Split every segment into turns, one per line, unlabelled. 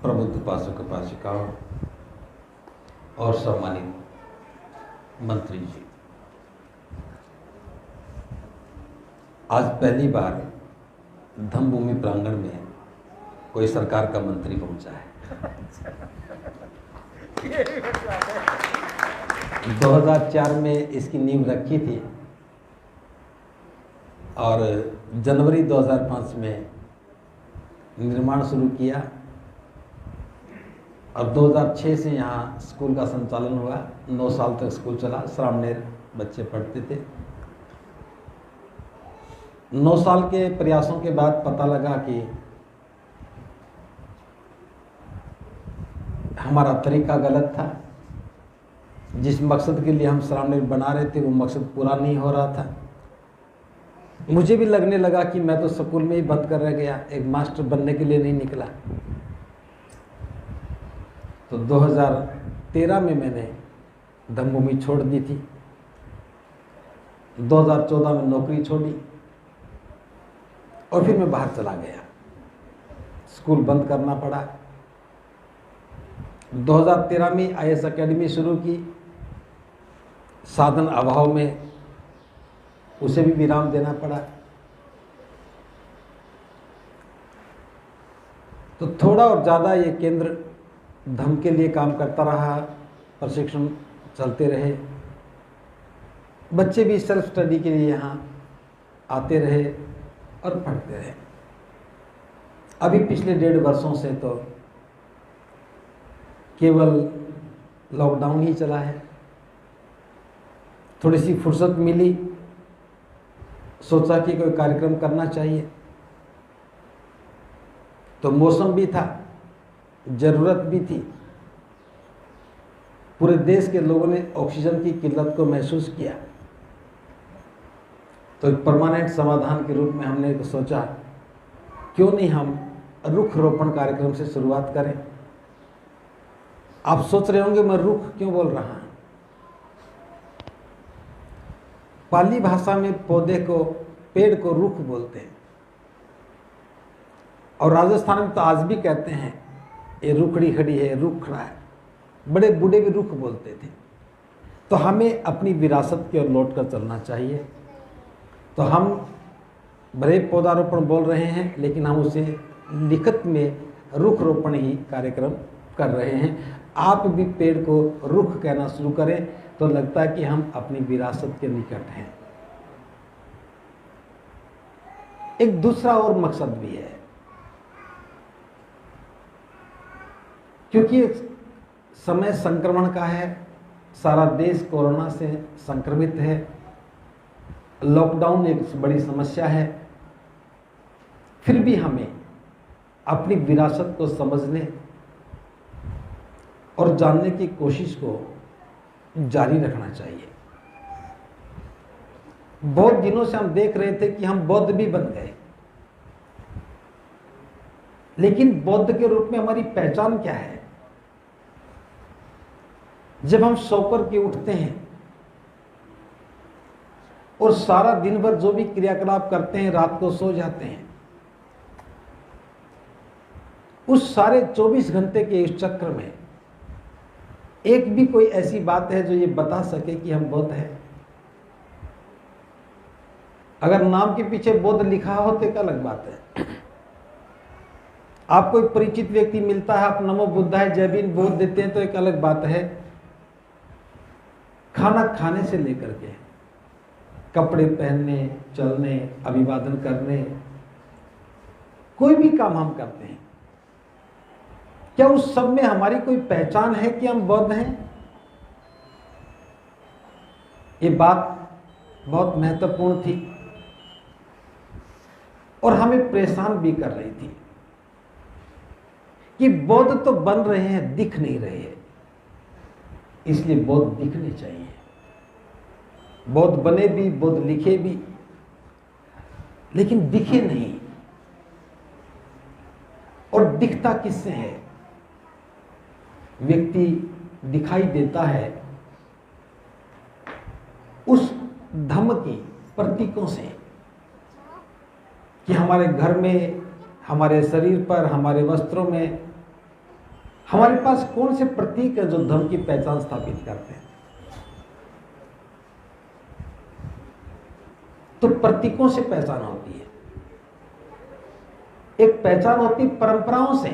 प्रबुद्ध उपासक उपासिकाओं और सम्मानित मंत्री जी, आज पहली बार धम्मभूमि प्रांगण में कोई सरकार का मंत्री पहुंचा है। 2004 में इसकी नींव रखी थी और जनवरी 2005 में निर्माण शुरू किया और 2006 से यहाँ स्कूल का संचालन हुआ। 9 साल तक स्कूल चला, श्रामणेर बच्चे पढ़ते थे। 9 साल के प्रयासों के बाद पता लगा कि हमारा तरीका गलत था। जिस मकसद के लिए हम श्रामणेर बना रहे थे वो मकसद पूरा नहीं हो रहा था। मुझे भी लगने लगा कि मैं तो स्कूल में ही बंद कर रह गया, एक मास्टर बनने के लिए नहीं निकला। तो 2013 में मैंने धम्मभूमि छोड़ दी थी। 2014 में नौकरी छोड़ी और फिर मैं बाहर चला गया, स्कूल बंद करना पड़ा। 2013 में IAS अकेडमी शुरू की, साधन अभाव में उसे भी विराम देना पड़ा। तो थोड़ा और ज़्यादा ये केंद्र धम्म के लिए काम करता रहा, प्रशिक्षण चलते रहे, बच्चे भी सेल्फ स्टडी के लिए यहाँ आते रहे और पढ़ते रहे। अभी पिछले 1.5 वर्षों से तो केवल लॉकडाउन ही चला है। थोड़ी सी फुर्सत मिली, सोचा कि कोई कार्यक्रम करना चाहिए। तो मौसम भी था, जरूरत भी थी। पूरे देश के लोगों ने ऑक्सीजन की किल्लत को महसूस किया। तो एक परमानेंट समाधान के रूप में हमने सोचा क्यों नहीं हम रुख रोपण कार्यक्रम से शुरुआत करें। आप सोच रहे होंगे मैं रुख क्यों बोल रहा हूं। पाली भाषा में पौधे को, पेड़ को रुख बोलते हैं और राजस्थान में तो आज भी कहते हैं ये रुखड़ी खड़ी है, रुख खड़ा है। बड़े बूढ़े भी रुख बोलते थे। तो हमें अपनी विरासत की ओर लौट कर चलना चाहिए। तो हम भले पौधारोपण बोल रहे हैं लेकिन हम उसे लिखित में रुख रोपण ही कार्यक्रम कर रहे हैं। आप भी पेड़ को रुख कहना शुरू करें तो लगता है कि हम अपनी विरासत के निकट हैं। एक दूसरा और मकसद भी है, क्योंकि समय संक्रमण का है, सारा देश कोरोना से संक्रमित है, लॉकडाउन एक बड़ी समस्या है। फिर भी हमें अपनी विरासत को समझने और जानने की कोशिश को जारी रखना चाहिए। बहुत दिनों से हम देख रहे थे कि हम बौद्ध भी बन गए, लेकिन बौद्ध के रूप में हमारी पहचान क्या है? जब हम सोकर के उठते हैं और सारा दिन भर जो भी क्रियाकलाप करते हैं, रात को सो जाते हैं, उस सारे 24 घंटे के इस चक्र में एक भी कोई ऐसी बात है जो ये बता सके कि हम बौद्ध हैं? अगर नाम के पीछे बौद्ध लिखा हो तो एक अलग बात है। आपको एक परिचित व्यक्ति मिलता है, आप नमो बुद्धाय जय भीम बोल देते हैं तो एक अलग बात है। खाना खाने से लेकर के कपड़े पहनने, चलने, अभिवादन करने, कोई भी काम हम करते हैं, क्या उस सब में हमारी कोई पहचान है कि हम बौद्ध हैं? ये बात बहुत महत्वपूर्ण थी और हमें परेशान भी कर रही थी कि बौद्ध तो बन रहे हैं, दिख नहीं रहे हैं। इसलिए बौद्ध दिखने चाहिए। बौद्ध बने भी, बौद्ध लिखे भी, लेकिन दिखे नहीं। और दिखता किससे है? व्यक्ति दिखाई देता है उस धम्म की प्रतीकों से कि हमारे घर में, हमारे शरीर पर, हमारे वस्त्रों में हमारे पास कौन से प्रतीक है जो धर्म की पहचान स्थापित करते हैं? तो प्रतीकों से पहचान होती है। एक पहचान होती है परंपराओं से।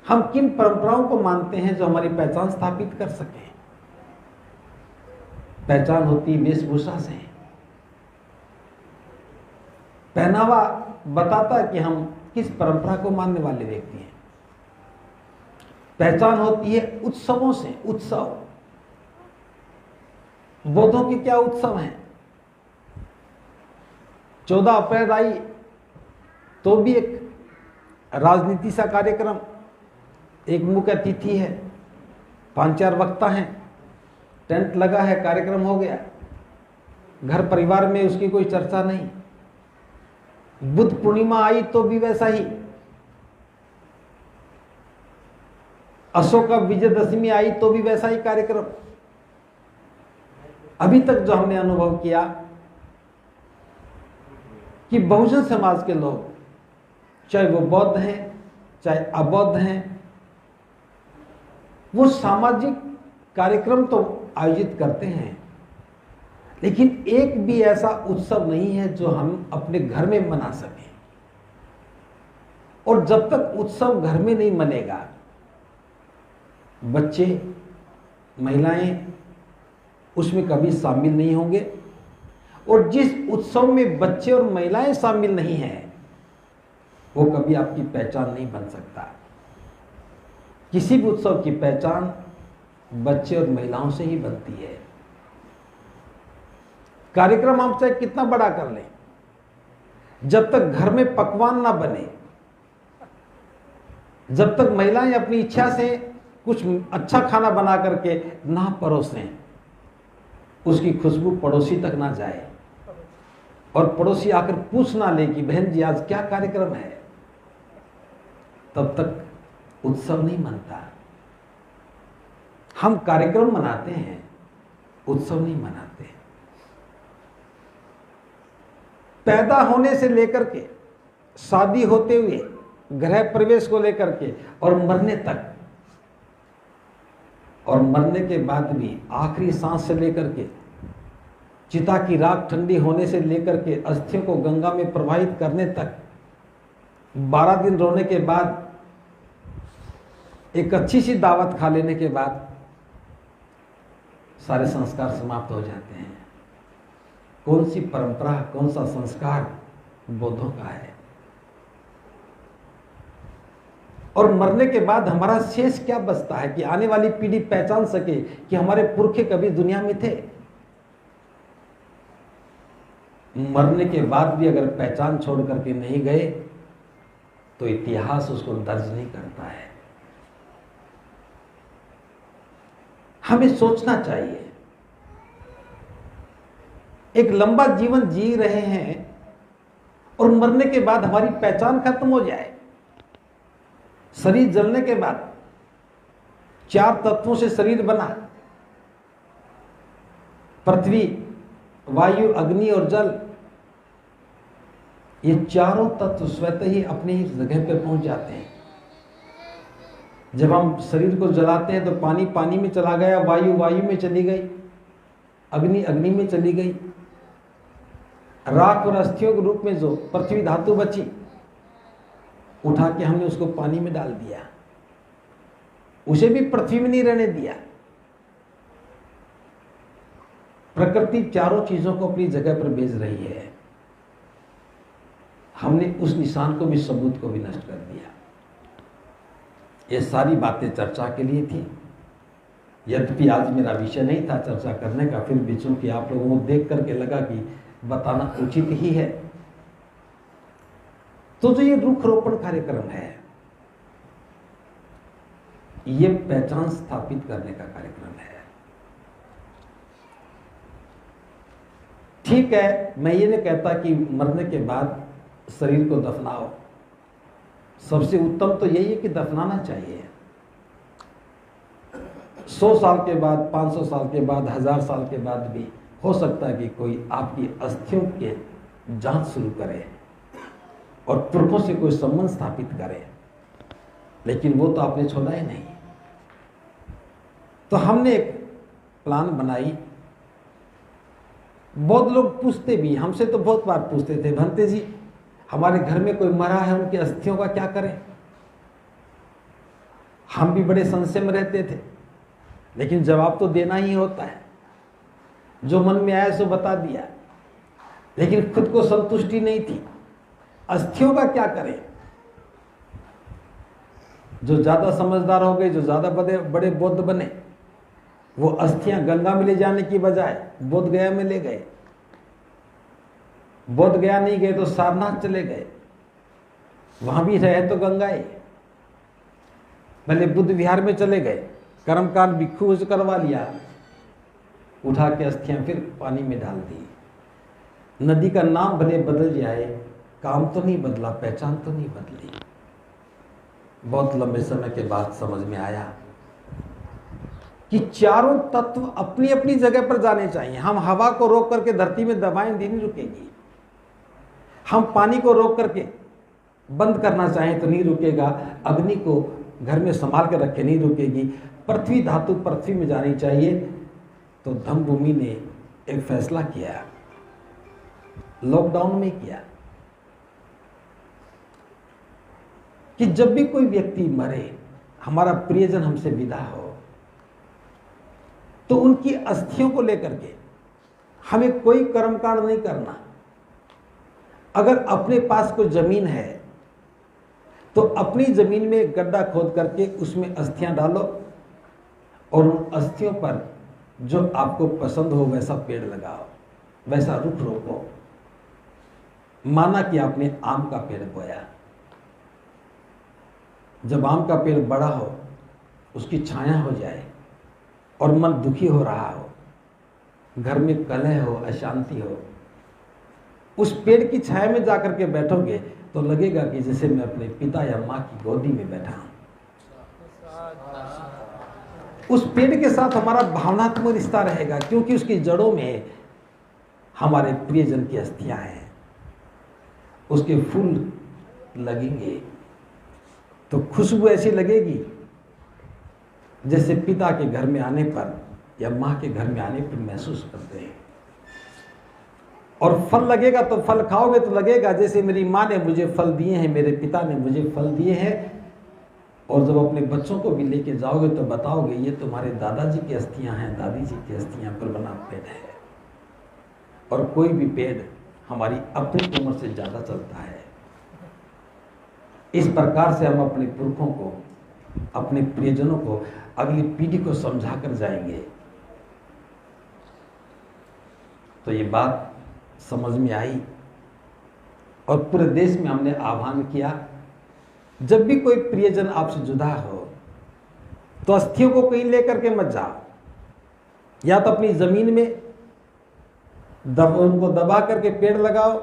हम किन परंपराओं को मानते हैं जो हमारी पहचान स्थापित कर सके। पहचान होती वेशभूषा से। पहनावा बताता है कि हम किस परंपरा को मानने वाले व्यक्ति हैं। पहचान होती है उत्सवों से। उत्सव, बौद्धों के क्या उत्सव हैं? 14 अप्रैल आई तो भी एक राजनीति सा कार्यक्रम, एक मुख्य अतिथि है, 5-4 वक्ता हैं, टेंट लगा है, कार्यक्रम हो गया, घर परिवार में उसकी कोई चर्चा नहीं। बुद्ध पूर्णिमा आई तो भी वैसा ही। अशोका विजयदशमी आई तो भी वैसा ही कार्यक्रम। अभी तक जो हमने अनुभव किया कि बहुजन समाज के लोग, चाहे वो बौद्ध हैं चाहे अबौद्ध हैं, वो सामाजिक कार्यक्रम तो आयोजित करते हैं, लेकिन एक भी ऐसा उत्सव नहीं है जो हम अपने घर में मना सकें। और जब तक उत्सव घर में नहीं मनेगा, बच्चे, महिलाएं उसमें कभी शामिल नहीं होंगे। और जिस उत्सव में बच्चे और महिलाएं शामिल नहीं हैं, वो कभी आपकी पहचान नहीं बन सकता। किसी भी उत्सव की पहचान बच्चे और महिलाओं से ही बनती है। कार्यक्रम आप चाहे कितना बड़ा कर लें, जब तक घर में पकवान ना बने, जब तक महिलाएं अपनी इच्छा से कुछ अच्छा खाना बना करके ना परोसें, उसकी खुशबू पड़ोसी तक ना जाए और पड़ोसी आकर पूछ ना ले कि बहन जी आज क्या कार्यक्रम है, तब तक उत्सव नहीं मनता। हम कार्यक्रम मनाते हैं, उत्सव नहीं मनाते। पैदा होने से लेकर के शादी होते हुए, गृह प्रवेश को लेकर के और मरने तक, और मरने के बाद भी आखिरी सांस से लेकर के चिता की राख ठंडी होने से लेकर के अस्थियों को गंगा में प्रवाहित करने तक, 12 दिन रोने के बाद, एक अच्छी सी दावत खा लेने के बाद सारे संस्कार समाप्त हो जाते हैं। कौन सी परंपरा, कौन सा संस्कार बौद्धों का है? और मरने के बाद हमारा शेष क्या बचता है कि आने वाली पीढ़ी पहचान सके कि हमारे पुरखे कभी दुनिया में थे? मरने के बाद भी अगर पहचान छोड़ करके नहीं गए तो इतिहास उसको दर्ज नहीं करता है। हमें सोचना चाहिए। एक लंबा जीवन जी रहे हैं और मरने के बाद हमारी पहचान खत्म हो जाए। शरीर जलने के बाद 4 तत्वों से शरीर बना, पृथ्वी, वायु, अग्नि और जल। ये चारों तत्व स्वतः ही अपनी ही जगह पे पहुंच जाते हैं। जब हम शरीर को जलाते हैं तो पानी पानी में चला गया, वायु वायु में चली गई, अग्नि अग्नि में चली गई, राख और अस्थियों के रूप में जो पृथ्वी धातु बची, उठा के हमने उसको पानी में डाल दिया, उसे भी पृथ्वी में नहीं रहने दिया। प्रकृति चारों चीजों को अपनी जगह पर भेज रही है। हमने उस निशान को भी, सबूत को भी नष्ट कर दिया। ये सारी बातें चर्चा के लिए थी। यद्यपि आज मेरा विषय नहीं था चर्चा करने का, फिर भी चूंकि आप लोगों को देख करके लगा कि बताना उचित ही है, तो जो ये रुख रोपण कार्यक्रम है, ये पहचान स्थापित करने का कार्यक्रम है। ठीक है, मैं ये नहीं कहता कि मरने के बाद शरीर को दफनाओ। सबसे उत्तम तो यही है कि दफनाना चाहिए। 100 साल के बाद, 500 साल के बाद, 1000 साल के बाद भी हो सकता है कि कोई आपकी अस्थियों के जांच शुरू करे और पुरखों से कोई संबंध स्थापित करे। लेकिन वो तो आपने छोड़ा ही नहीं। तो हमने एक प्लान बनाई। बहुत लोग पूछते भी, हमसे तो बहुत बार पूछते थे, भंते जी हमारे घर में कोई मरा है, उनकी अस्थियों का क्या करें। हम भी बड़े संशय में रहते थे, लेकिन जवाब तो देना ही होता है। जो मन में आया सो बता दिया, लेकिन खुद को संतुष्टि नहीं थी। अस्थियों का क्या करें। जो ज्यादा समझदार हो गए, जो ज्यादा बड़े बौद्ध बने, वो अस्थियां गंगा में ले जाने की बजाय बोध गया में ले गए। बोध गया नहीं गए तो सारनाथ चले गए, वहां भी रहे तो गंगाए। पहले बुद्ध विहार में चले गए, कर्मकांड भिक्षु से करवा लिया, उठा के अस्थियां फिर पानी में डाल दी। नदी का नाम भले बदल जाए, काम तो नहीं बदला, पहचान तो नहीं बदली। बहुत लंबे समय के बाद समझ में आया कि चारों तत्व अपनी अपनी जगह पर जाने चाहिए। हम हवा को रोक करके धरती में दबाएं, नहीं रुकेगी। हम पानी को रोक करके बंद करना चाहें तो नहीं रुकेगा। अग्नि को घर में संभाल कर रखे, नहीं रुकेगी। पृथ्वी धातु पृथ्वी में जानी चाहिए। तो धम्मभूमि ने एक फैसला किया, लॉकडाउन में किया, कि जब भी कोई व्यक्ति मरे, हमारा प्रियजन हमसे विदा हो, तो उनकी अस्थियों को लेकर के हमें कोई कर्मकांड नहीं करना। अगर अपने पास कोई जमीन है तो अपनी जमीन में गड्ढा खोद करके उसमें अस्थियां डालो और उन अस्थियों पर जो आपको पसंद हो वैसा पेड़ लगाओ, वैसा रुख रोपो। माना कि आपने आम का पेड़ बोया, जब आम का पेड़ बड़ा हो, उसकी छाया हो जाए और मन दुखी हो रहा हो, घर में कलह हो, अशांति हो, उस पेड़ की छाया में जाकर के बैठोगे तो लगेगा कि जैसे मैं अपने पिता या माँ की गोदी में बैठा हूं। उस पेड़ के साथ हमारा भावनात्मक रिश्ता रहेगा, क्योंकि उसकी जड़ों में हमारे प्रियजन की अस्थियां हैं। उसके फूल लगेंगे तो खुशबू ऐसी लगेगी जैसे पिता के घर में आने पर या माँ के घर में आने पर महसूस करते हैं। और फल लगेगा तो फल खाओगे तो लगेगा जैसे मेरी माँ ने मुझे फल दिए हैं, मेरे पिता ने मुझे फल दिए हैं। और जब अपने बच्चों को भी लेके जाओगे तो बताओगे ये तुम्हारे दादाजी की अस्थियां हैं, दादी जी की अस्थियां पर बना पेड़ है। और कोई भी पेड़ हमारी अपनी उम्र से ज्यादा चलता है। इस प्रकार से हम अपने पुरखों को, अपने प्रियजनों को, अगली पीढ़ी को समझा कर जाएंगे। तो ये बात समझ में आई और पूरे देश में हमने आह्वान किया, जब भी कोई प्रियजन आपसे जुदा हो तो अस्थियों को कहीं लेकर के मत जाओ। या तो अपनी जमीन में उनको दबा करके पेड़ लगाओ।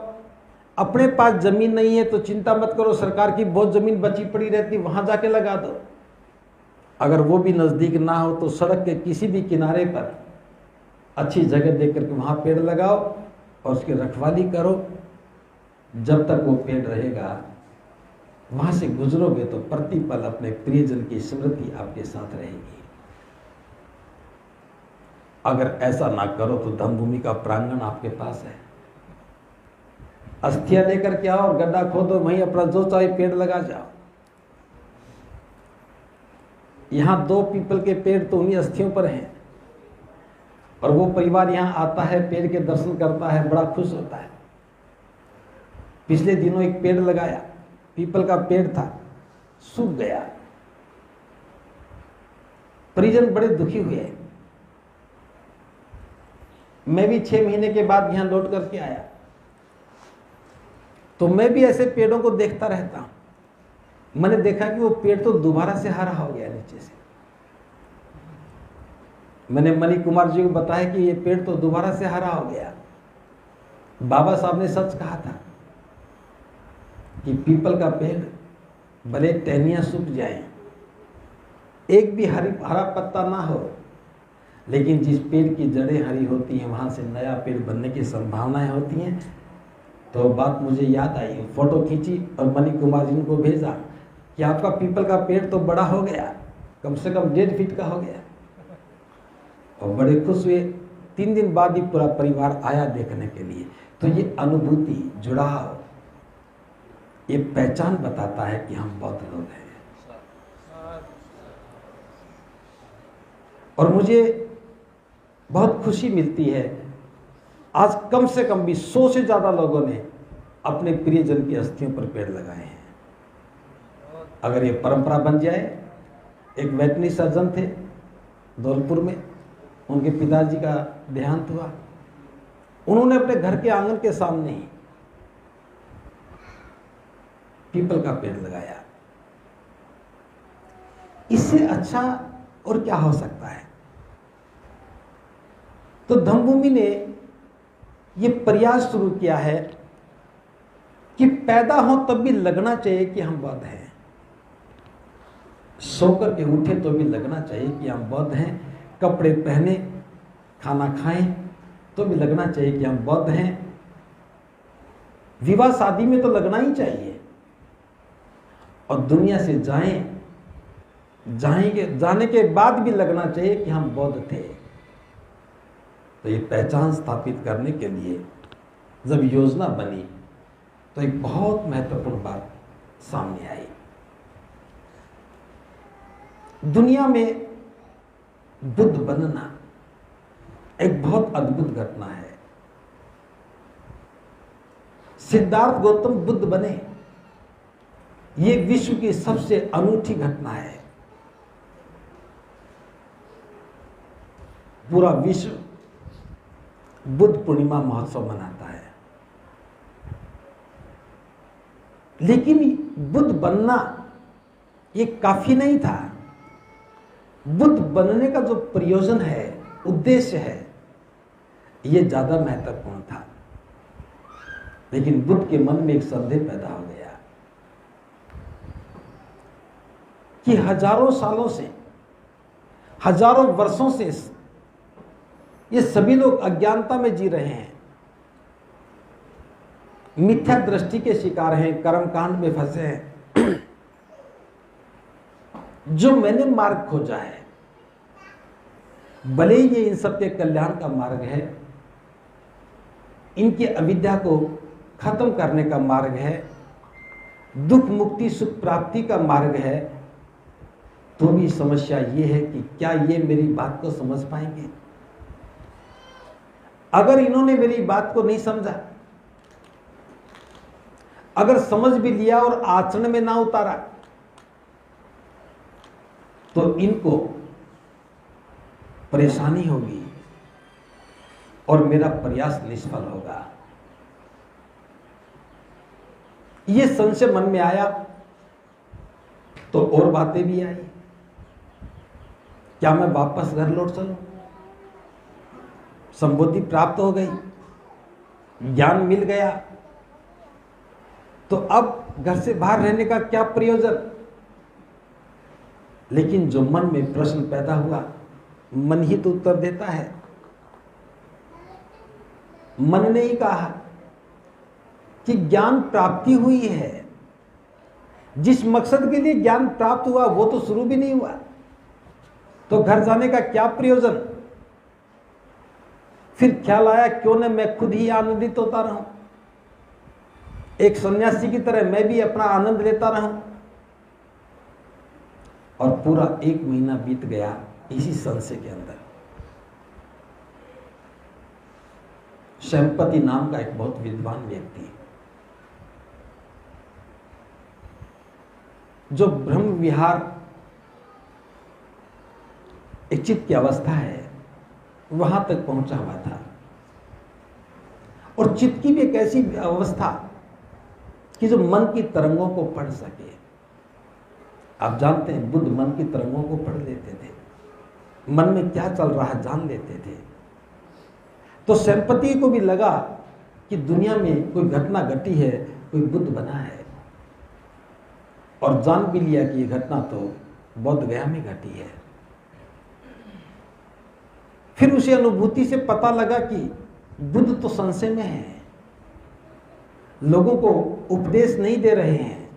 अपने पास जमीन नहीं है तो चिंता मत करो, सरकार की बहुत जमीन बची पड़ी रहती, वहां जाके लगा दो। अगर वो भी नजदीक ना हो तो सड़क के किसी भी किनारे पर अच्छी जगह देख करके वहां पेड़ लगाओ और उसकी रखवाली करो। जब तक वो पेड़ रहेगा, वहां से गुजरोगे तो प्रतिपल अपने प्रियजन की स्मृति आपके साथ रहेगी। अगर ऐसा ना करो तो धम्मभूमि का प्रांगण आपके पास है, अस्थियां लेकर के आओ और गड्ढा खोदो, वहीं अपना जो चाहे पेड़ लगा जाओ। यहां 2 पीपल के पेड़ तो उन्हीं अस्थियों पर हैं और वो परिवार यहां आता है, पेड़ के दर्शन करता है, बड़ा खुश होता है। पिछले दिनों एक पेड़ लगाया, पीपल का पेड़ था, सूख गया। परिजन बड़े दुखी हुए। मैं भी 6 महीने के बाद यहां लौट करके आया तो मैं भी ऐसे पेड़ों को देखता रहता हूं। मैंने देखा कि वो पेड़ तो दोबारा से हरा हो गया नीचे से। मैंने मणि कुमार जी को बताया कि ये पेड़ तो दोबारा से हरा हो गया। बाबा साहब ने सच कहा था कि पीपल का पेड़ भले टहनियां सूख जाए, एक भी हरा पत्ता ना हो, लेकिन जिस पेड़ की जड़ें हरी होती हैं वहां से नया पेड़ बनने की संभावनाएं होती हैं। तो बात मुझे याद आई, फोटो खींची और मणि कुमार जी को भेजा। कि आपका पीपल का पेड़ तो बड़ा हो गया, कम से कम 1.5 फीट का हो गया। और बड़े खुश हुए। 3 दिन बाद ही पूरा परिवार आया देखने के लिए। तो ये अनुभूति, जुड़ाव, ये पहचान बताता है कि हम बौद्ध लोग हैं। और मुझे बहुत खुशी मिलती है, आज कम से कम भी 100 से ज़्यादा लोगों ने अपने प्रियजन की अस्थियों पर पेड़ लगाए हैं। अगर ये परंपरा बन जाए। एक वेटनरी सर्जन थे धौलपुर में, उनके पिताजी का देहांत हुआ। उन्होंने अपने घर के आंगन के सामने ही पीपल का पेड़ लगाया। इससे अच्छा और क्या हो सकता है। तो धम्मभूमि ने यह प्रयास शुरू किया है कि पैदा हो तब भी लगना चाहिए कि हम बौद्ध हैं। सोकर के उठे तो भी लगना चाहिए कि हम बौद्ध हैं। कपड़े पहने, खाना खाएं तो भी लगना चाहिए कि हम बौद्ध हैं। विवाह शादी में तो लगना ही चाहिए। और दुनिया से जाने के बाद भी लगना चाहिए कि हम बौद्ध थे। तो ये पहचान स्थापित करने के लिए जब योजना बनी तो एक बहुत महत्वपूर्ण बात सामने आई। दुनिया में बुद्ध बनना एक बहुत अद्भुत घटना है। सिद्धार्थ गौतम बुद्ध बने, ये विश्व की सबसे अनूठी घटना है। पूरा विश्व बुद्ध पूर्णिमा महोत्सव मनाता है। लेकिन बुद्ध बनना ये काफी नहीं था। बुद्ध बनने का जो प्रयोजन है, उद्देश्य है, ये ज्यादा महत्वपूर्ण था। लेकिन बुद्ध के मन में एक संदेह पैदा हो गया कि हजारों सालों से, हजारों वर्षों से ये सभी लोग अज्ञानता में जी रहे हैं, मिथ्या दृष्टि के शिकार हैं, कर्मकांड में फंसे हैं। जो मैंने मार्ग खोजा है, भले ही ये इन सबके कल्याण का मार्ग है, इनकी अविद्या को खत्म करने का मार्ग है, दुख मुक्ति सुख प्राप्ति का मार्ग है, तो भी समस्या ये है कि क्या ये मेरी बात को समझ पाएंगे। अगर इन्होंने मेरी बात को नहीं समझा, अगर समझ भी लिया और आचरण में ना उतारा, तो इनको परेशानी होगी और मेरा प्रयास निष्फल होगा। ये संशय मन में आया तो और बातें भी आई। क्या मैं वापस घर लौट चलूं? संबुद्धि प्राप्त हो गई, ज्ञान मिल गया, तो अब घर से बाहर रहने का क्या प्रयोजन। लेकिन जो मन में प्रश्न पैदा हुआ, मन ही तो उत्तर देता है। मन ने ही कहा कि ज्ञान प्राप्ति हुई है। जिस मकसद के लिए ज्ञान प्राप्त हुआ वो तो शुरू भी नहीं हुआ, तो घर जाने का क्या प्रयोजन। फिर ख्याल आया क्यों न मैं खुद ही आनंदित होता रहूं, एक सन्यासी की तरह मैं भी अपना आनंद लेता रहूं। और पूरा 1 महीना बीत गया इसी संशय के अंदर। शंपति नाम का एक बहुत विद्वान व्यक्ति, जो ब्रह्म विहार एक चित्त की अवस्था है, वहां तक पहुंचा हुआ था। और चित्त की भी एक ऐसी अवस्था कि जो मन की तरंगों को पढ़ सके। आप जानते हैं बुद्ध मन की तरंगों को पढ़ लेते थे, मन में क्या चल रहा है जान लेते थे। तो शंपति को भी लगा कि दुनिया में कोई घटना घटी है, कोई बुद्ध बना है, और जान भी लिया कि ये घटना तो बौद्ध गया में घटी है। फिर उसे अनुभूति से पता लगा कि बुद्ध तो संशय में है, लोगों को उपदेश नहीं दे रहे हैं,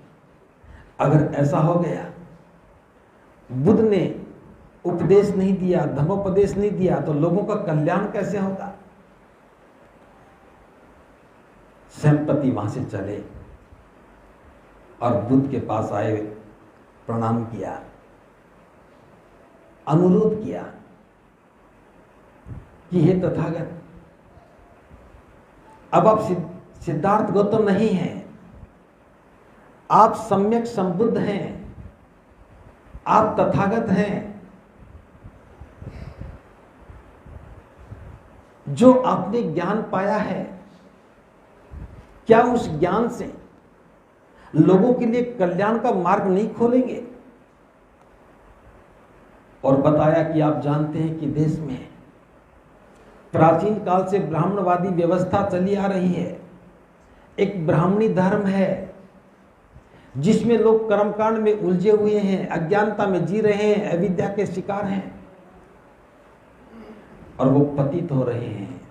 अगर ऐसा हो गया, बुद्ध ने उपदेश नहीं दिया, धम्मोपदेश नहीं दिया, तो लोगों का कल्याण कैसे होगा? सेनापति वहां से चले और बुद्ध के पास आए, प्रणाम किया, अनुरोध किया कि हे तथागत, अब आप सिद्धार्थ गौतम नहीं हैं, आप सम्यक संबुद्ध हैं, आप तथागत हैं। जो आपने ज्ञान पाया है, क्या उस ज्ञान से लोगों के लिए कल्याण का मार्ग नहीं खोलेंगे? और बताया कि आप जानते हैं कि देश में प्राचीन काल से ब्राह्मणवादी व्यवस्था चली आ रही है। एक ब्राह्मणी धर्म है जिसमें लोग कर्मकांड में उलझे हुए हैं, अज्ञानता में जी रहे हैं, अविद्या के शिकार हैं और वो पतित हो रहे हैं।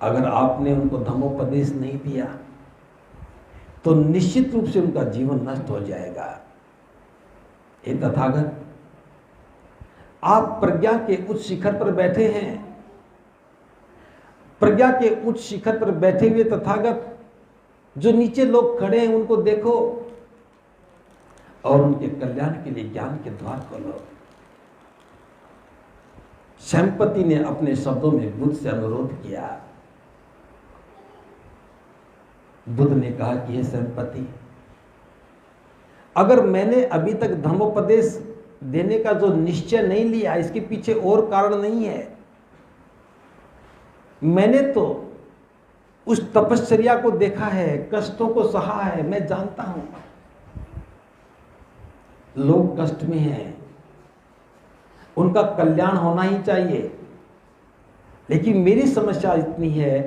अगर आपने उनको धम्मोपदेश नहीं दिया तो निश्चित रूप से उनका जीवन नष्ट हो जाएगा। हे तथागत, आप प्रज्ञा के उच्च शिखर पर बैठे हैं। प्रज्ञा के उच्च शिखर पर बैठे हुए तथागत, जो नीचे लोग खड़े हैं उनको देखो और उनके कल्याण के लिए ज्ञान के द्वार खोलो। सेनापति ने अपने शब्दों में बुद्ध से अनुरोध किया। बुद्ध ने कहा कि हे सेनापति, अगर मैंने अभी तक धम्मोपदेश देने का जो निश्चय नहीं लिया, इसके पीछे और कारण नहीं है। मैंने तो उस तपश्चर्या को देखा है, कष्टों को सहा है, मैं जानता हूं लोग कष्ट में हैं, उनका कल्याण होना ही चाहिए। लेकिन मेरी समस्या इतनी है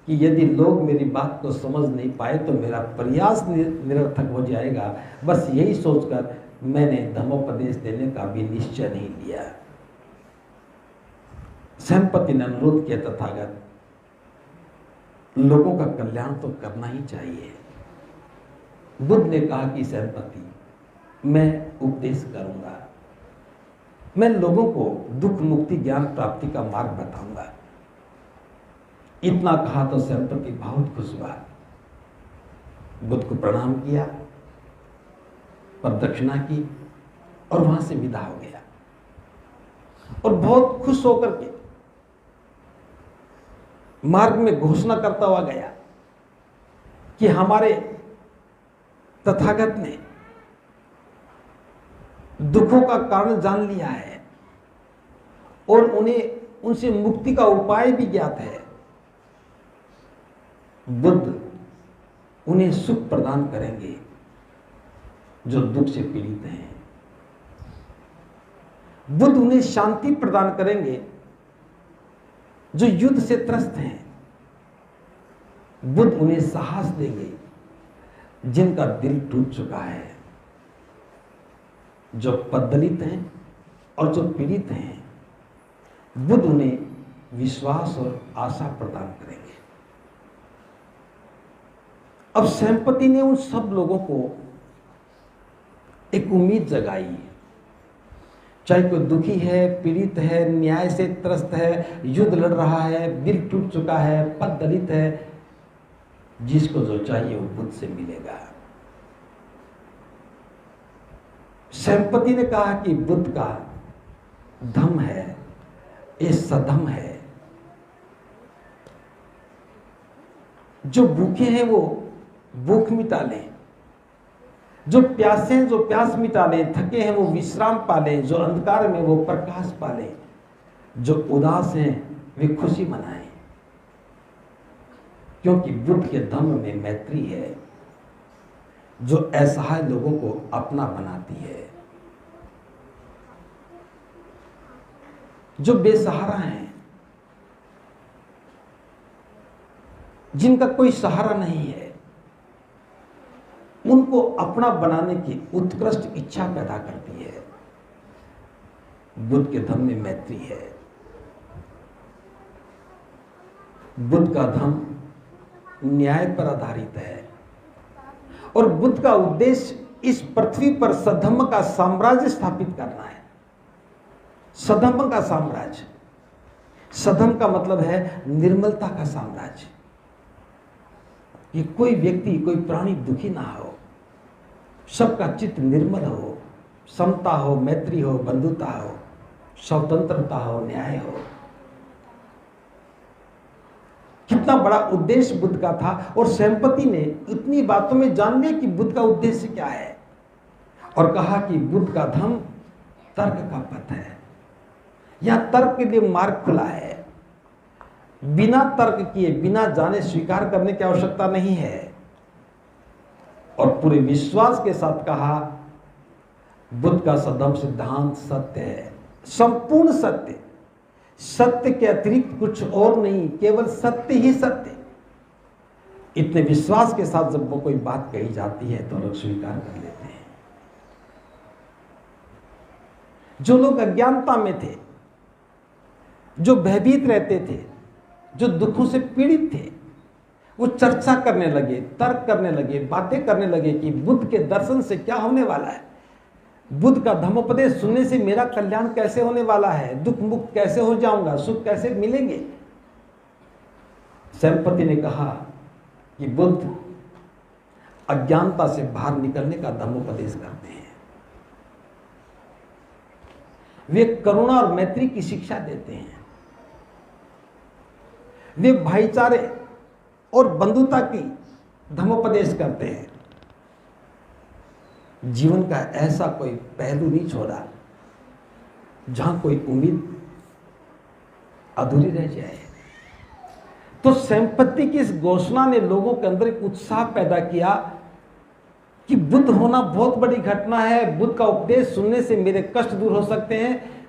कि यदि लोग मेरी बात को समझ नहीं पाए तो मेरा प्रयास निरर्थक हो जाएगा। बस यही सोचकर मैंने धम्मोपदेश देने का भी निश्चय नहीं लिया। सेनापति ने अनुरोध किया, तथागत, लोगों का कल्याण तो करना ही चाहिए। बुद्ध ने कहा कि सेनापति, मैं उपदेश करूंगा, मैं लोगों को दुख मुक्ति ज्ञान प्राप्ति का मार्ग बताऊंगा। इतना कहा तो सेनापति बहुत खुश हुआ, बुद्ध को प्रणाम किया, प्रदक्षिणा की और वहां से विदा हो गया। और बहुत खुश होकर के मार्ग में घोषणा करता हुआ गया कि हमारे तथागत ने दुखों का कारण जान लिया है और उन्हें उनसे मुक्ति का उपाय भी ज्ञात है। बुद्ध उन्हें सुख प्रदान करेंगे जो दुख से पीड़ित हैं। बुद्ध उन्हें शांति प्रदान करेंगे जो युद्ध से त्रस्त हैं। बुद्ध उन्हें साहस देंगे जिनका दिल टूट चुका है, जो पददलित हैं और जो पीड़ित हैं। बुद्ध उन्हें विश्वास और आशा प्रदान करेंगे। अब सेनापति ने उन सब लोगों को एक उम्मीद जगाई, चाहे कोई दुखी है, पीड़ित है, न्याय से त्रस्त है, युद्ध लड़ रहा है, दिल टूट चुका है, पददलित है, जिसको जो चाहिए वो बुद्ध से मिलेगा। सेनापति ने कहा कि बुद्ध का धम्म है, ये सधम्म है। जो भूखे हैं वो भूख मिटा लें, जो प्यासे हैं जो प्यास मिटा लें, थके हैं वो विश्राम पा लें, जो अंधकार में वो प्रकाश पा लें, जो उदास हैं वे खुशी मनाएं। क्योंकि बुद्ध के धम्म में मैत्री है जो असहाय लोगों को अपना बनाती है, जो बेसहारा हैं, जिनका कोई सहारा नहीं है, उनको अपना बनाने की उत्कृष्ट इच्छा पैदा करती है। बुद्ध के धम्म में मैत्री है। बुद्ध का धम्म न्याय पर आधारित है और बुद्ध का उद्देश्य इस पृथ्वी पर सधम्म का साम्राज्य स्थापित करना है। सधम्म का साम्राज्य, सधम्म का मतलब है निर्मलता का साम्राज्य। ये कोई व्यक्ति, कोई प्राणी दुखी ना हो, सबका चित्त निर्मल हो, समता हो, मैत्री हो, बंधुता हो, स्वतंत्रता हो, न्याय हो। कितना बड़ा उद्देश्य बुद्ध का था। और सेनापति ने इतनी बातों में जान लिया कि बुद्ध का उद्देश्य क्या है, और कहा कि बुद्ध का धर्म तर्क का पथ है। यहां तर्क के लिए मार्ग खुला है। बिना तर्क किए, बिना जाने स्वीकार करने की आवश्यकता नहीं है। और पूरे विश्वास के साथ कहा, बुद्ध का सधम्म सिद्धांत सत्य है, संपूर्ण सत्य, सत्य के अतिरिक्त कुछ और नहीं, केवल सत्य ही सत्य। इतने विश्वास के साथ जब वो कोई बात कही जाती है तो लोग स्वीकार कर लेते हैं। जो लोग अज्ञानता में थे, जो भयभीत रहते थे, जो दुखों से पीड़ित थे, वो चर्चा करने लगे, तर्क करने लगे, बातें करने लगे कि बुद्ध के दर्शन से क्या होने वाला है, बुद्ध का धम्मोपदेश सुनने से मेरा कल्याण कैसे होने वाला है, दुख मुक्त कैसे हो जाऊंगा, सुख कैसे मिलेंगे। सेनापति ने कहा कि बुद्ध अज्ञानता से बाहर निकलने का धम्मोपदेश करते हैं। वे करुणा और मैत्री की शिक्षा देते हैं। वे भाईचारे और बंधुता की धम्मोपदेश करते हैं। जीवन का ऐसा कोई पहलू नहीं छोड़ा जहां कोई उम्मीद अधूरी रह जाए। तो सेनापति की इस घोषणा ने लोगों के अंदर एक उत्साह पैदा किया कि बुद्ध होना बहुत बड़ी घटना है, बुद्ध का उपदेश सुनने से मेरे कष्ट दूर हो सकते हैं।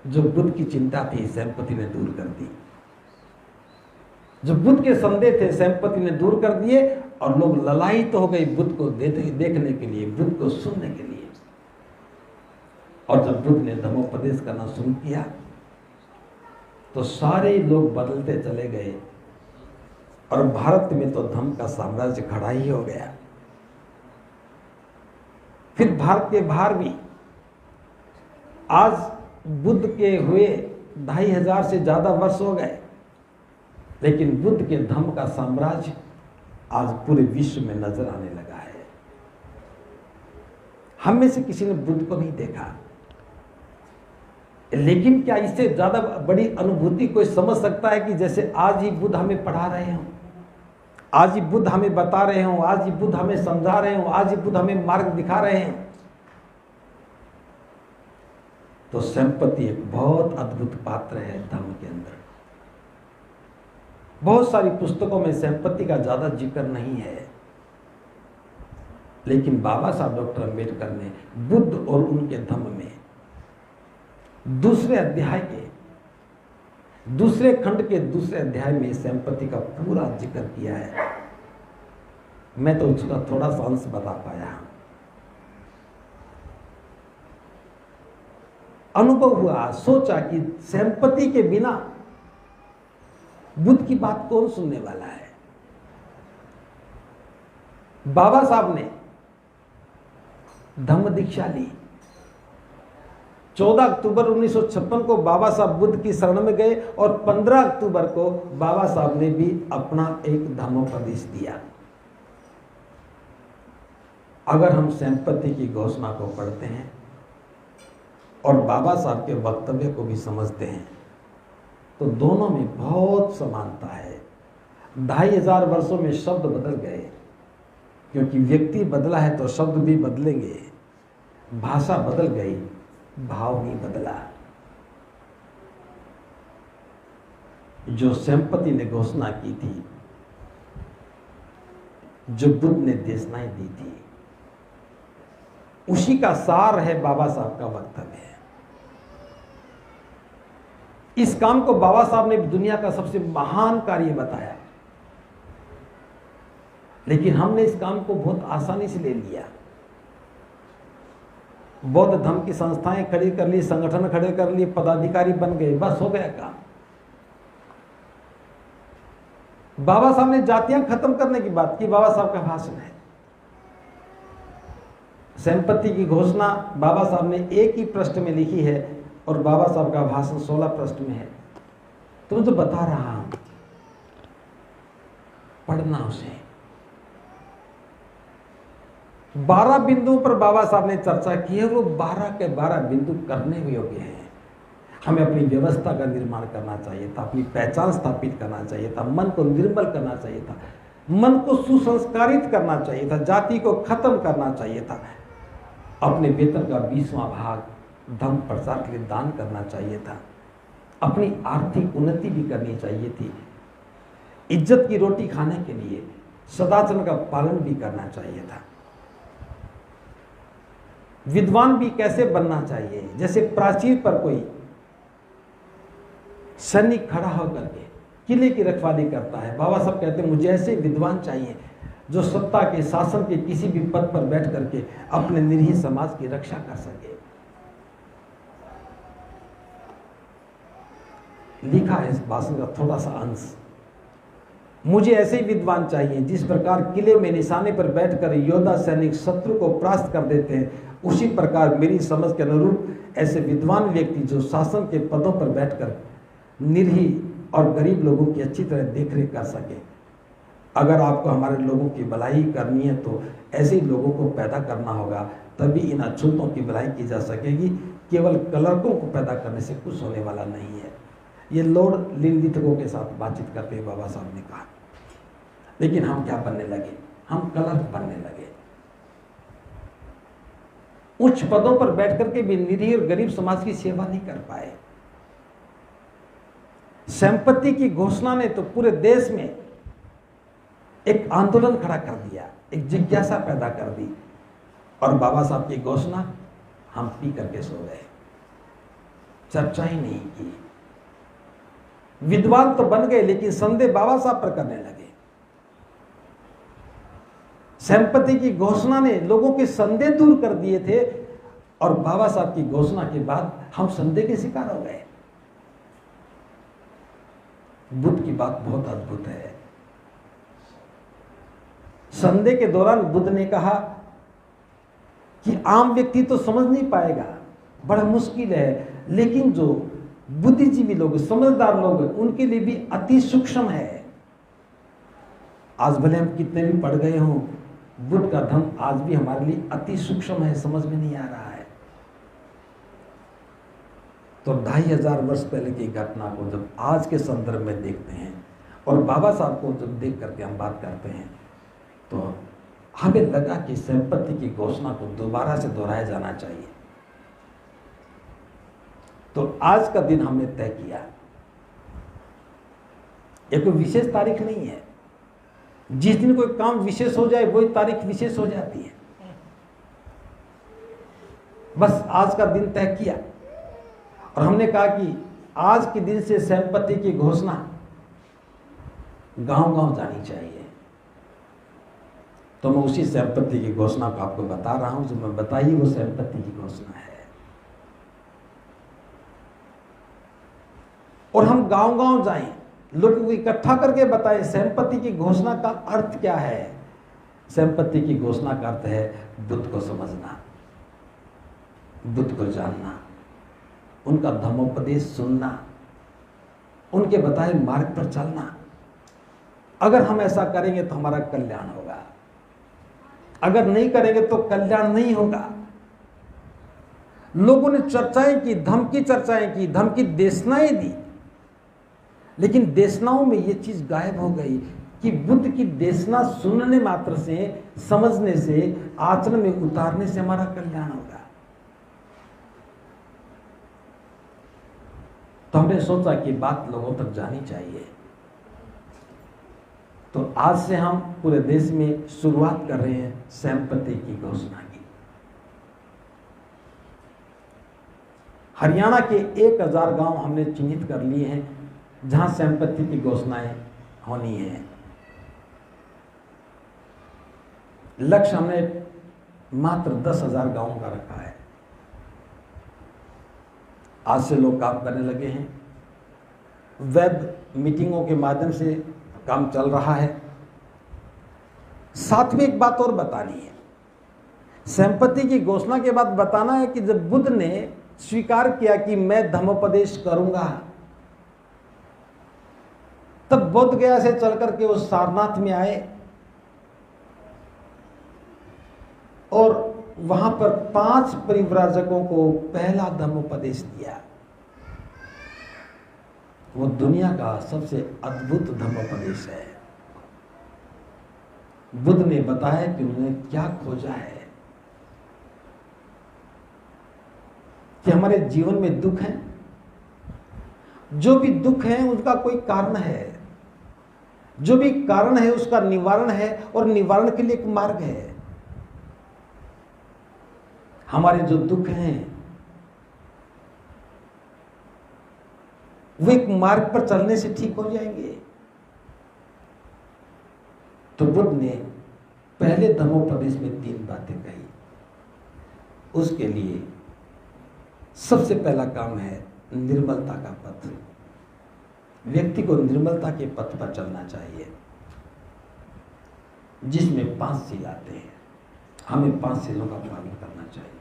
जो बुद्ध की चिंता थी सेनापति ने दूर कर दी, जो बुद्ध के संदेह थे सेनापति ने दूर कर दिए, और लोग ललायित हो गए बुद्ध को देखने के लिए, बुद्ध को सुनने के लिए। और जब बुद्ध ने धम्मोपदेश करना शुरू किया तो सारे लोग बदलते चले गए, और भारत में तो धम्म का साम्राज्य खड़ा ही हो गया। फिर भारत के बाहर भी आज बुद्ध के हुए 2500 से ज्यादा वर्ष हो गए, लेकिन बुद्ध के धम्म का साम्राज्य आज पूरे विश्व में नजर आने लगा है। हम में से किसी ने बुद्ध को नहीं देखा, लेकिन क्या इससे ज्यादा बड़ी अनुभूति कोई समझ सकता है कि जैसे आज ही बुद्ध हमें पढ़ा रहे हों, आज ही बुद्ध हमें बता रहे हों, आज ही बुद्ध हमें समझा रहे हों, आज ही बुद्ध हमें मार्ग दिखा रहे हैं। तो सेनापति एक बहुत अद्भुत पात्र है धम्म के अंदर। बहुत सारी पुस्तकों में सेनापति का ज्यादा जिक्र नहीं है, लेकिन बाबा साहब डॉक्टर अम्बेडकर ने बुद्ध और उनके धम्म में दूसरे अध्याय के दूसरे खंड के दूसरे अध्याय में सेनापति का पूरा जिक्र किया है। मैं तो उसका थोड़ा सा अंश बता पाया। अनुभव हुआ, सोचा कि सेनापति के बिना बुद्ध की बात कौन सुनने वाला है। बाबा साहब ने धम्म दीक्षा ली। 14 अक्टूबर 1956 को बाबा साहब बुद्ध की शरण में गए, और 15 अक्टूबर को बाबा साहब ने भी अपना एक धम्मोपदेश दिया। अगर हम सेनापति की घोषणा को पढ़ते हैं और बाबा साहब के वक्तव्य को भी समझते हैं तो दोनों में बहुत समानता है। 2500 वर्षों में शब्द बदल गए, क्योंकि व्यक्ति बदला है तो शब्द भी बदलेंगे। भाषा बदल गई, भाव नहीं बदला। जो सेनापति ने घोषणा की थी, जो बुद्ध ने देशनाएं दी थी, उसी का सार है बाबा साहब का वक्तव्य। इस काम को बाबा साहब ने दुनिया का सबसे महान कार्य बताया, लेकिन हमने इस काम को बहुत आसानी से ले लिया। बौद्ध धर्म की संस्थाएं खड़ी कर ली, संगठन खड़े कर लिए, पदाधिकारी बन गए, बस हो गया काम। बाबा साहब ने जातियां खत्म करने की बात की, बाबा साहब का भाषण है। संपत्ति की घोषणा बाबा साहब ने एक ही पृष्ठ में लिखी है और बाबा साहब का भाषण 16 पृष्ठ में है। तो मैं तो बता रहा हूं, पढ़ना उसे। 12 बिंदुओं पर बाबा साहब ने चर्चा की है, वो 12 के 12 बिंदु करने योग्य हैं। हमें अपनी व्यवस्था का निर्माण करना चाहिए था, अपनी पहचान स्थापित करना चाहिए था, मन को निर्मल करना चाहिए था, मन को सुसंस्कारित करना चाहिए था, जाति को खत्म करना चाहिए था, अपने वेतन का 20वां भाग धर्म प्रचार के लिए दान करना चाहिए था, अपनी आर्थिक उन्नति भी करनी चाहिए थी, इज्जत की रोटी खाने के लिए सदाचार का पालन भी करना चाहिए था। विद्वान भी कैसे बनना चाहिए, जैसे प्राचीर पर कोई सैनिक खड़ा होकर के किले की रखवाली करता है। बाबा साहब कहते हैं मुझे ऐसे विद्वान चाहिए जो सत्ता के शासन के किसी भी पद पर बैठ करके अपने निरीह समाज की रक्षा कर सके। लिखा है इस भाषण का थोड़ा सा अंश। मुझे ऐसे ही विद्वान चाहिए जिस प्रकार किले में निशाने पर बैठकर योद्धा सैनिक शत्रु को परास्त कर देते हैं, उसी प्रकार मेरी समझ के अनुरूप ऐसे विद्वान व्यक्ति जो शासन के पदों पर बैठकर निरीह और गरीब लोगों की अच्छी तरह देखरेख कर सके। अगर आपको हमारे लोगों की भलाई करनी है तो ऐसे ही लोगों को पैदा करना होगा, तभी इन अछूतों की भलाई की जा सकेगी। केवल क्लर्कों को पैदा करने से कुछ होने वाला नहीं है। ये लॉर्ड लिनलिथगो के साथ बातचीत करते हुए बाबा साहब ने कहा। लेकिन हम क्या बनने लगे, हम क्लर्क बनने लगे। उच्च पदों पर बैठ करके भी निरीह और गरीब समाज की सेवा नहीं कर पाए। संपत्ति की घोषणा ने तो पूरे देश में एक आंदोलन खड़ा कर दिया, एक जिज्ञासा पैदा कर दी, और बाबा साहब की घोषणा हम पी करके सो गए, चर्चा ही नहीं की। विद्वान तो बन गए लेकिन संदेह बाबा साहब पर करने लगे। संपत्ति की घोषणा ने लोगों के संदेह दूर कर दिए थे, और बाबा साहब की घोषणा के बाद हम संदेह के शिकार हो गए। बुद्ध की बात बहुत अद्भुत है। संदेह के दौरान बुद्ध ने कहा कि आम व्यक्ति तो समझ नहीं पाएगा, बड़ा मुश्किल है, लेकिन जो बुद्धिजीवी लोग, समझदार लोग, उनके लिए भी अति सूक्ष्म है। आज भले हम कितने भी पढ़ गए हों, बुद्ध का धर्म आज भी हमारे लिए अति सूक्ष्म है, समझ में नहीं आ रहा है। तो 2500 वर्ष पहले की घटना को जब आज के संदर्भ में देखते हैं और बाबा साहब को जब देख करके हम बात करते हैं, तो हमें लगा कि संपत्ति की घोषणा को दोबारा से दोहराया जाना चाहिए। तो आज का दिन हमने तय किया। एक कोई विशेष तारीख नहीं है, जिस दिन कोई काम विशेष हो जाए वही तारीख विशेष हो जाती है। बस आज का दिन तय किया और हमने कहा कि आज के दिन से संपत्ति की घोषणा गांव-गांव जानी चाहिए। तो मैं उसी संपत्ति की घोषणा को आपको बता रहा हूं, जो मैं बताई वो संपत्ति की घोषणा है। और हम गांव-गांव जाएं, लोगों को इकट्ठा करके बताएं संपत्ति की घोषणा का अर्थ क्या है। संपत्ति की घोषणा का अर्थ है बुद्ध को समझना, बुद्ध को जानना, उनका धर्मोपदेश सुनना, उनके बताए मार्ग पर चलना। अगर हम ऐसा करेंगे तो हमारा कल्याण होगा, अगर नहीं करेंगे तो कल्याण नहीं होगा। लोगों ने चर्चाएं की, धर्म की चर्चाएं की, धर्म की देशनाएं दी, लेकिन देशनाओं में ये चीज गायब हो गई कि बुद्ध की देशना सुनने मात्र से, समझने से, आचरण में उतारने से हमारा कल्याण होगा। तो हमने सोचा कि बात लोगों तक जानी चाहिए। तो आज से हम पूरे देश में शुरुआत कर रहे हैं संपत्ति की घोषणा की। हरियाणा के 1000 गांव हमने चिन्हित कर लिए हैं जहां संपत्ति की घोषणाएं होनी है। लक्ष्य हमने मात्र 10,000 गांवों का रखा है। आज से लोग काम करने लगे हैं, वेब मीटिंगों के माध्यम से काम चल रहा है। साथ में एक बात और बतानी है, संपत्ति की घोषणा के बाद बताना है कि जब बुद्ध ने स्वीकार किया कि मैं धम्मोपदेश करूंगा, तब बोध गया से चल करके वो सारनाथ में आए और वहां पर 5 परिव्राजकों को पहला धम्मोपदेश दिया। वो दुनिया का सबसे अद्भुत धम्मोपदेश है। बुद्ध ने बताया कि उन्होंने क्या खोजा है, कि हमारे जीवन में दुख है, जो भी दुख है उसका कोई कारण है, जो भी कारण है उसका निवारण है और निवारण के लिए एक मार्ग है। हमारे जो दुख हैं वो एक मार्ग पर चलने से ठीक हो जाएंगे। तो बुद्ध ने पहले धम्मोपदेश में 3 बातें कही। उसके लिए सबसे पहला काम है निर्मलता का पथ। व्यक्ति को निर्मलता के पथ पर चलना चाहिए, जिसमें 5 सील आते हैं। हमें 5 सीलों का पालन करना चाहिए।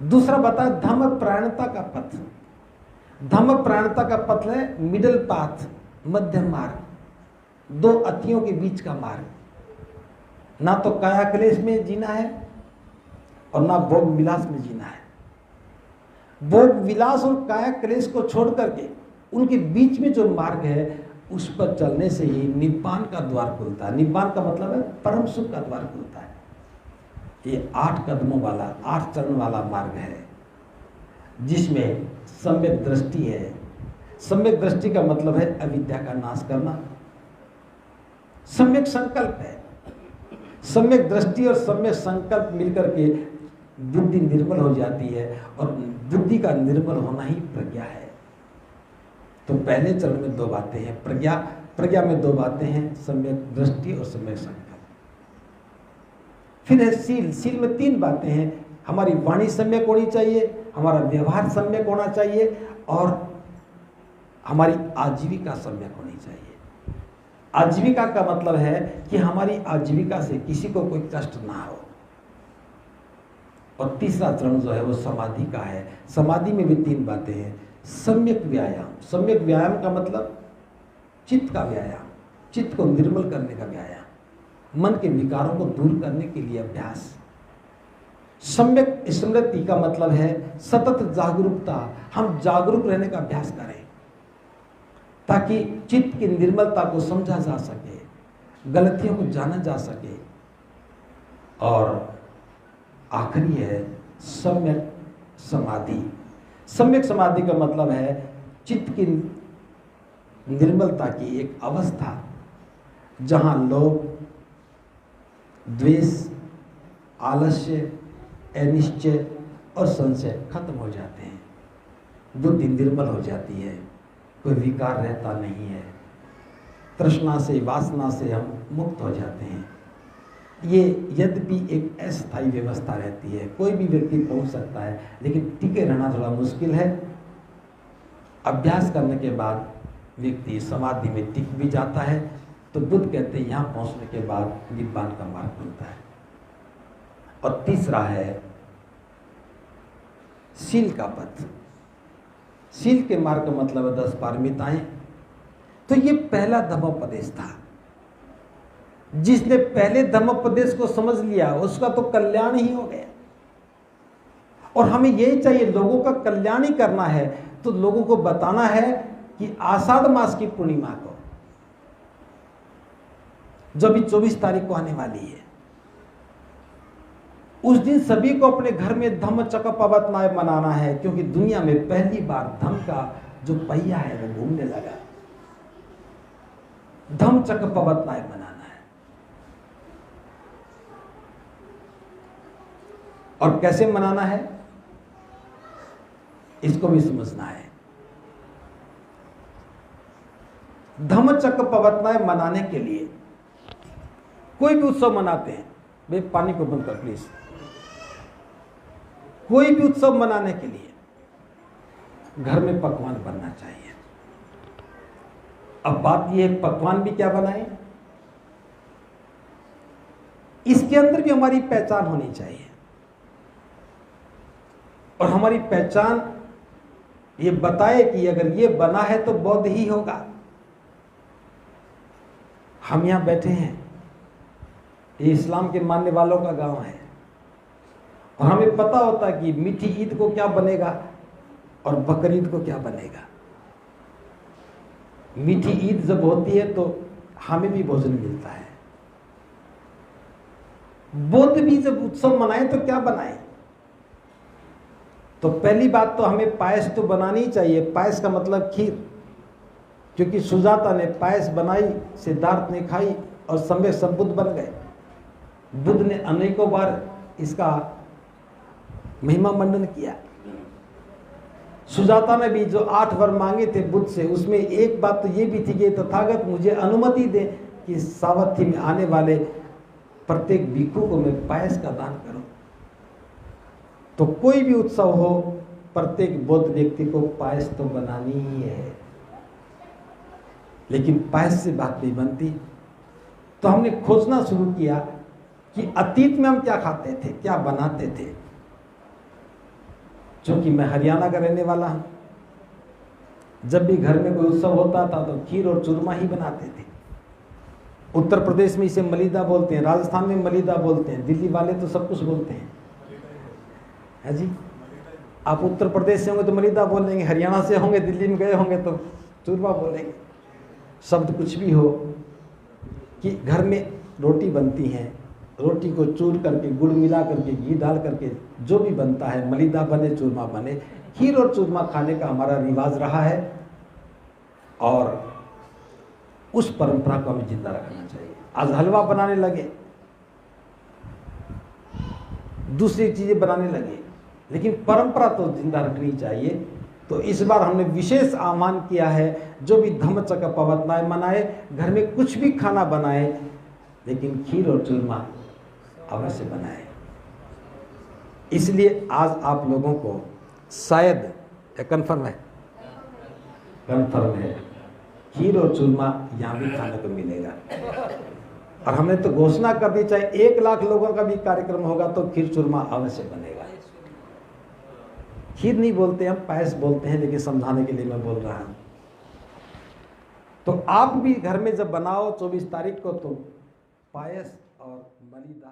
दूसरा बताया धम्म प्राणता का पथ। धम्म प्राणता का पथ है मिडिल पाथ, मध्यम मार्ग, 2 अतियों के बीच का मार्ग। ना तो काया क्लेश में जीना है और ना भोग विलास में जीना है। भोग विलास और काया क्लेश को छोड़ करके उनके बीच में जो मार्ग है उस पर चलने से ही निब्बान का द्वार खुलता है। निब्बान का मतलब है परम सुख का द्वार खुलता है। ये 8 कदमों वाला, 8 चरण वाला मार्ग है, जिसमें सम्यक दृष्टि है। सम्यक दृष्टि का मतलब है अविद्या का नाश करना। सम्यक संकल्प है। सम्यक दृष्टि और सम्यक संकल्प मिलकर के बुद्धि निर्मल हो जाती है और बुद्धि का निर्मल होना ही प्रज्ञा है। तो पहले चरण में 2 बातें हैं। प्रज्ञा में 2 बातें हैं, सम्यक दृष्टि और सम्यक संकल्प। फिर है सील। सील में 3 बातें हैं। हमारी वाणी सम्यक होनी चाहिए, हमारा व्यवहार सम्यक होना चाहिए और हमारी आजीविका सम्यक होनी चाहिए। आजीविका का मतलब है कि हमारी आजीविका से किसी को कोई कष्ट ना हो। और तीसरा चरण जो है वो समाधि का है। समाधि में भी 3 बातें हैं। सम्यक व्यायाम। सम्यक व्यायाम का मतलब चित्त का व्यायाम, चित्त को निर्मल करने का व्यायाम, मन के विकारों को दूर करने के लिए अभ्यास। सम्यक स्मृति का मतलब है सतत जागरूकता। हम जागरूक रहने का अभ्यास करें ताकि चित्त की निर्मलता को समझा जा सके, गलतियों को जाना जा सके। और आखिरी है सम्यक समाधि। सम्यक समाधि का मतलब है चित्त की निर्मलता की एक अवस्था जहां लोभ, द्वेष, आलस्य, अनिश्चय और संशय खत्म हो जाते हैं। बुद्धि निर्मल हो जाती है, कोई विकार रहता नहीं है। तृष्णा से, वासना से हम मुक्त हो जाते हैं। ये यद्यपि एक अस्थायी व्यवस्था रहती है, कोई भी व्यक्ति पहुंच सकता है, लेकिन टिके रहना थोड़ा मुश्किल है। अभ्यास करने के बाद व्यक्ति समाधि में टिक भी जाता है। तो बुद्ध कहते हैं यहाँ पहुंचने के बाद निब्बान का मार्ग खुलता है। और तीसरा है सील का पथ। सील के मार्ग का मतलब है 10 पारमिताएं। तो ये पहला धम्मोपदेश था। जिसने पहले धम्मोपदेश को समझ लिया उसका तो कल्याण ही हो गया। और हमें यही चाहिए, लोगों का कल्याण ही करना है। तो लोगों को बताना है कि आषाढ़ मास की पूर्णिमा को, जो भी 24 तारीख को आने वाली है, उस दिन सभी को अपने घर में धम्म चक्र प्रवर्तनाएं मनाना है। क्योंकि दुनिया में पहली बार धम्म का जो पहिया है वो घूमने लगा। धम्म चक्र प्रवर्तनाएं मनाना है। और कैसे मनाना है इसको भी समझना है। धम्म चक्र प्रवर्तनाएं मनाने के लिए कोई भी उत्सव मनाते हैं, वे पानी को बंद कर प्लीज। कोई भी उत्सव मनाने के लिए घर में पकवान बनना चाहिए। अब बात यह है पकवान भी क्या बनाएं। इस इसके अंदर भी हमारी पहचान होनी चाहिए, और हमारी पहचान ये बताए कि अगर ये बना है तो बौद्ध ही होगा। हम यहां बैठे हैं, ये इस्लाम के मानने वालों का गांव है, और हमें पता होता है कि मीठी ईद को क्या बनेगा और बकरीद को क्या बनेगा। मीठी ईद जब होती है तो हमें भी भोजन मिलता है। बुद्ध भी जब उत्सव मनाए तो क्या बनाए? तो पहली बात तो हमें पायस तो बनानी ही चाहिए। पायस का मतलब खीर, क्योंकि सुजाता ने पायस बनाई, सिद्धार्थ ने खाई और सम्यक संबुद्ध बन गए। बुद्ध ने अनेकों बार इसका महिमा मंडन किया। सुजाता ने भी जो 8 वर मांगे थे बुद्ध से, उसमें एक बात तो ये भी थी कि तथागत मुझे अनुमति दे कि सावर्थी में आने वाले प्रत्येक भिक्षु को मैं पायस का दान करूं। तो कोई भी उत्सव हो, प्रत्येक बौद्ध व्यक्ति को पायस तो बनानी ही है, लेकिन पायस से बात नहीं बनती। तो हमने खोजना शुरू किया कि अतीत में हम क्या खाते थे, क्या बनाते थे। क्योंकि मैं हरियाणा का रहने वाला हूं, जब भी घर में कोई उत्सव होता था तो खीर और चूरमा ही बनाते थे। उत्तर प्रदेश में इसे मलीदा बोलते हैं, राजस्थान में मलीदा बोलते हैं, दिल्ली वाले तो सब कुछ बोलते हैं, है जी। आप उत्तर प्रदेश से होंगे तो मलीदा बोलेंगे, हरियाणा से होंगे, दिल्ली में गए होंगे तो चूरमा बोलेंगे। शब्द कुछ भी हो, कि घर में रोटी बनती है, रोटी को चूर करके गुड़ मिला करके घी डाल करके जो भी बनता है, मलीदा बने चूरमा बने, खीर और चूरमा खाने का हमारा रिवाज रहा है, और उस परंपरा को हमें जिंदा रखना चाहिए। आज हलवा बनाने लगे, दूसरी चीजें बनाने लगे, लेकिन परंपरा तो जिंदा रखनी चाहिए। तो इस बार हमने विशेष आह्वान किया है, जो भी धम्मचक्र प्रवर्तनाएं मनाए, घर में कुछ भी खाना बनाए, लेकिन खीर और चूरमा अवश्य बनाए। इसलिए आज आप लोगों को शायद कन्फर्म है, खीर और चूरमा यहाँ भी खाने को मिलेगा। और हमने तो घोषणा कर दी, चाहे 1 लाख लोगों का भी कार्यक्रम होगा तो खीर चूरमा अवश्य बनेगा। खीर नहीं बोलते हम, पायस बोलते हैं, लेकिन समझाने के लिए मैं बोल रहा हूं। तो आप भी घर में जब बनाओ 24 तारीख को, तो पायस और मलीदा